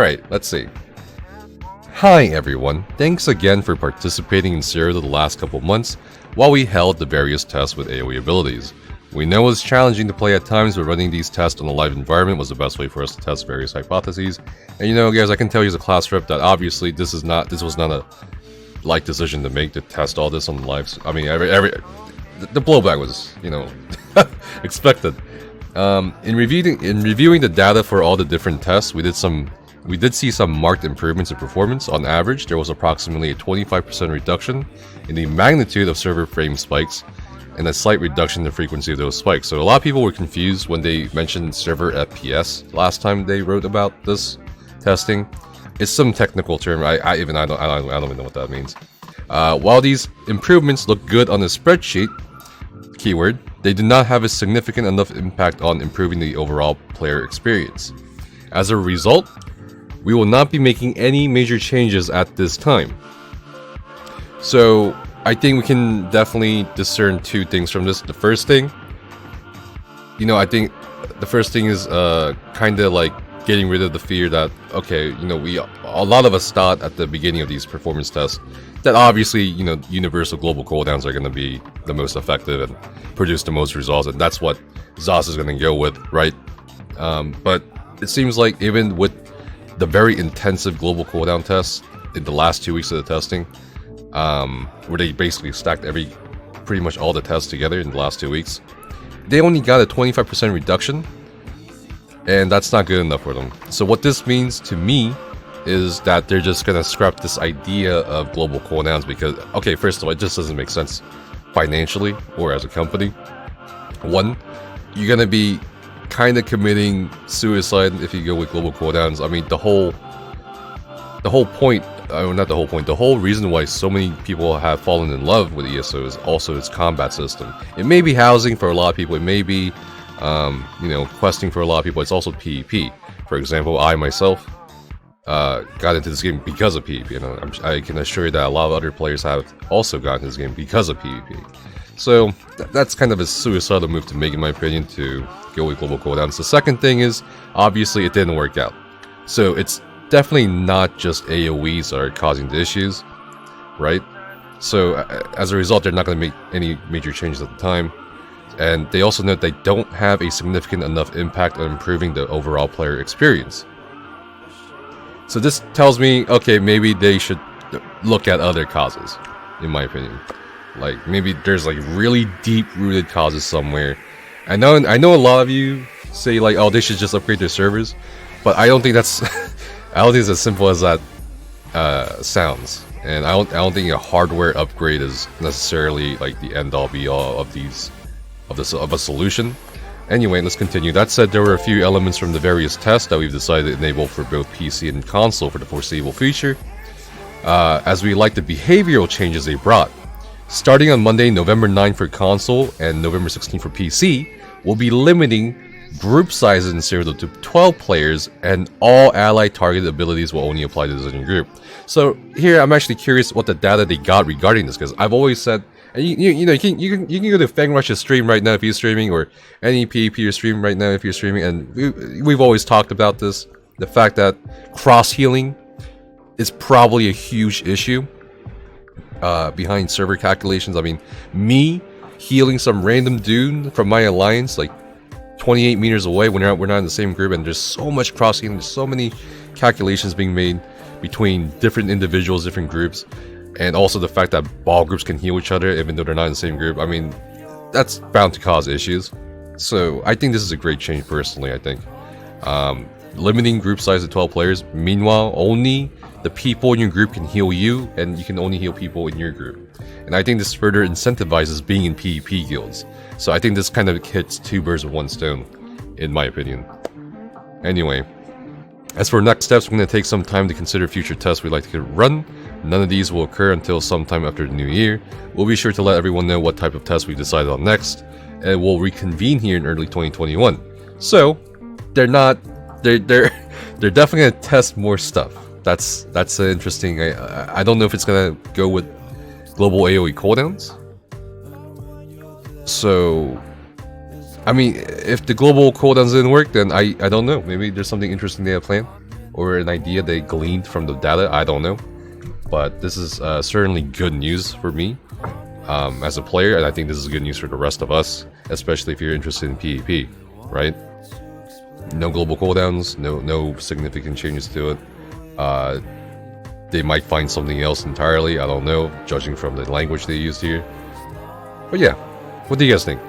Alright, let's see. Hi everyone, thanks again for participating in Zero the last couple months while we held the various tests with AoE abilities. We know it's challenging to play at times, but running these tests on a live environment was the best way for us to test various hypotheses. And you know, guys, I can tell you as a class rep that obviously this was not a light decision to make to test all this on live. I mean, the blowback was, you know, expected. In reviewing the data for all the different tests, we did see some marked improvements in performance. On average, there was approximately a 25% reduction in the magnitude of server frame spikes, and a slight reduction in the frequency of those spikes. So a lot of people were confused when they mentioned server FPS last time they wrote about this testing. It's some technical term. I don't even know what that means. While these improvements look good on the spreadsheet, keyword, they did not have a significant enough impact on improving the overall player experience. As a result, we will not be making any major changes at this time. So I think we can definitely discern two things from this. The first thing, you know, I think the first thing is kind of like getting rid of the fear that, okay, you know, a lot of us thought at the beginning of these performance tests that obviously, you know, universal global cooldowns are going to be the most effective and produce the most results, and that's what ZOS is going to go with, right? But it seems like even with the very intensive global cooldown tests in the last 2 weeks of the testing, where they basically stacked pretty much all the tests together in the last 2 weeks, they only got a 25% reduction, and that's not good enough for them. So what this means to me is that they're just gonna scrap this idea of global cooldowns because, okay, first of all, it just doesn't make sense financially or as a company. One, you're gonna be kind of committing suicide if you go with global cooldowns. I mean, the whole point, not the whole point, the whole reason why so many people have fallen in love with ESO is also its combat system. It may be housing for a lot of people, it may be, you know, questing for a lot of people, it's also PvP. For example, I myself got into this game because of PvP, and I can assure you that a lot of other players have also gotten into this game because of PvP. So that's kind of a suicidal move to make, in my opinion, to go with global cooldowns. The second thing is, obviously, it didn't work out. So it's definitely not just AoEs that are causing the issues, right? So as a result, they're not going to make any major changes at the time. And they also note they don't have a significant enough impact on improving the overall player experience. So this tells me, okay, maybe they should look at other causes, in my opinion. Like, maybe there's like really deep-rooted causes somewhere. I know a lot of you say like, oh, they should just upgrade their servers, but I don't think that's I don't think it's as simple as that sounds. And I don't think a hardware upgrade is necessarily like the end-all be-all of a solution. Anyway, let's continue. That said, there were a few elements from the various tests that we've decided to enable for both PC and console for the foreseeable future, as we like the behavioral changes they brought. Starting on Monday, November 9th for console and November 16th for PC, we'll be limiting group sizes in Zero to 12 players, and all allied targeted abilities will only apply to the designated group. So here, I'm actually curious what the data they got regarding this, because I've always said, and you know, you can go to Fang Rush's stream right now if you're streaming, or any PvP stream right now if you're streaming, and we've always talked about this, the fact that cross healing is probably a huge issue behind server calculations. I mean, me healing some random dude from my alliance like 28 meters away when we're not in the same group, and there's so much cross healing, there's so many calculations being made between different individuals, different groups, and also the fact that ball groups can heal each other even though they're not in the same group. I mean, that's bound to cause issues. So I think this is a great change personally. I think limiting group size to 12 players, meanwhile only the people in your group can heal you, and you can only heal people in your group. And I think this further incentivizes being in PvP guilds. So I think this kind of hits two birds with one stone, in my opinion. Anyway, as for next steps, we're going to take some time to consider future tests we'd like to run. None of these will occur until sometime after the new year. We'll be sure to let everyone know what type of test we decided on next, and we'll reconvene here in early 2021. So, they're definitely going to test more stuff. That's interesting. I don't know if it's going to go with global AoE cooldowns. So, I mean, if the global cooldowns didn't work, then I don't know. Maybe there's something interesting they have planned. or an idea they gleaned from the data, I don't know. But this is certainly good news for me as a player, and I think this is good news for the rest of us, especially if you're interested in PvP, right? No global cooldowns, no significant changes to it. They might find something else entirely, I don't know, judging from the language they used here. But yeah, what do you guys think?